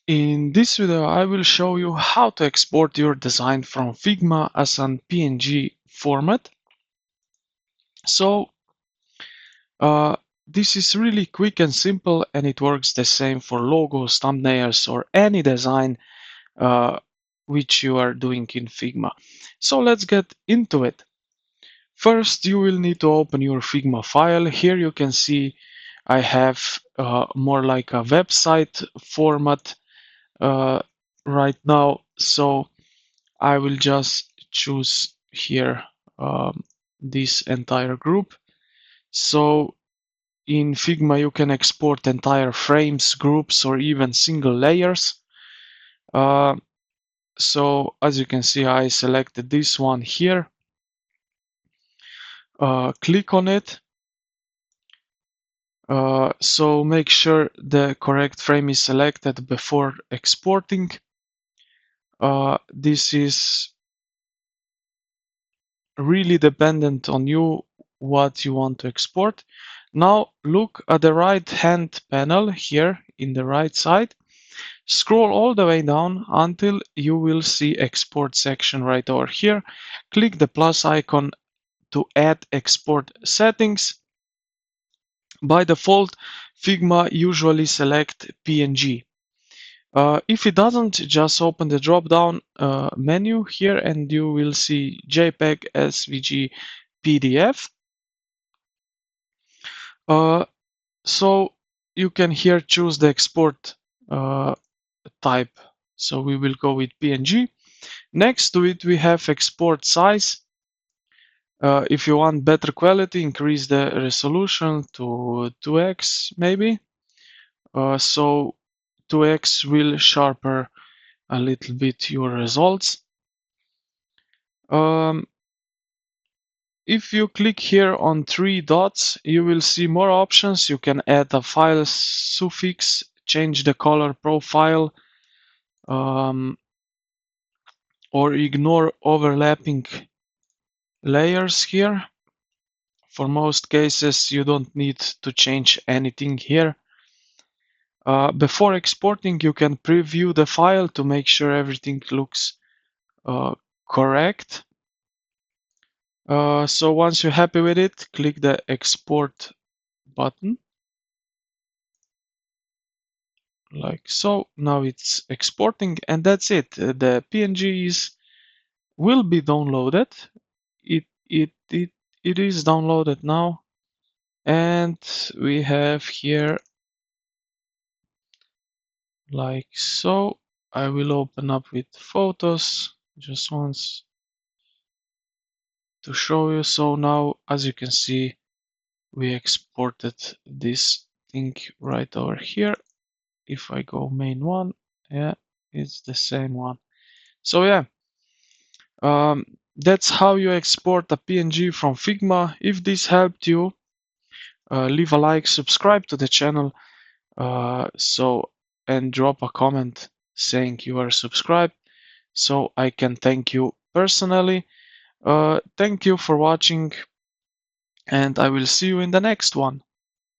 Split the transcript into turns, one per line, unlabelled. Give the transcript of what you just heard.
In this video, I will show you how to export your design from Figma as an PNG format. So this is really quick and simple, and it works the same for logos, thumbnails, or any design which you are doing in Figma. So let's get into it. First, you will need to open your Figma file. Here you can see I have more like a website format right now. So I will just choose here this entire group. So in Figma, you can export entire frames, groups, or even single layers. So as you can see, I selected this one here. Click on it. So make sure the correct frame is selected before exporting. This is really dependent on you what you want to export. Now look at the right hand panel here in the right side. Scroll all the way down until you will see export section right over here. Click the plus icon to add export settings. By default, Figma usually select PNG. If it doesn't, just open the drop down menu here and you will see JPEG, SVG, PDF. So you can here choose the export type. So we will go with PNG. Next to it, we have export size. If you want better quality, increase the resolution to 2x maybe. So 2x will sharpen a little bit your results. If you click here on three dots, you will see more options. You can add a file suffix, change the color profile, or ignore overlapping layers here. For most cases, you don't need to change anything here. Before exporting, you can preview the file to make sure everything looks correct. So once you're happy with it, click the export button. Like so. Now it's exporting and that's it. The PNG will be downloaded. It is downloaded now. And we have here like so. I will open up with photos just once to show you. So now, as you can see, we exported this thing right over here. If I go main one, yeah, it's the same one. So yeah, that's how you export a PNG from Figma. If this helped you, leave a like, subscribe to the channel, and drop a comment saying you are subscribed so I can thank you personally. Thank you for watching and I will see you in the next one.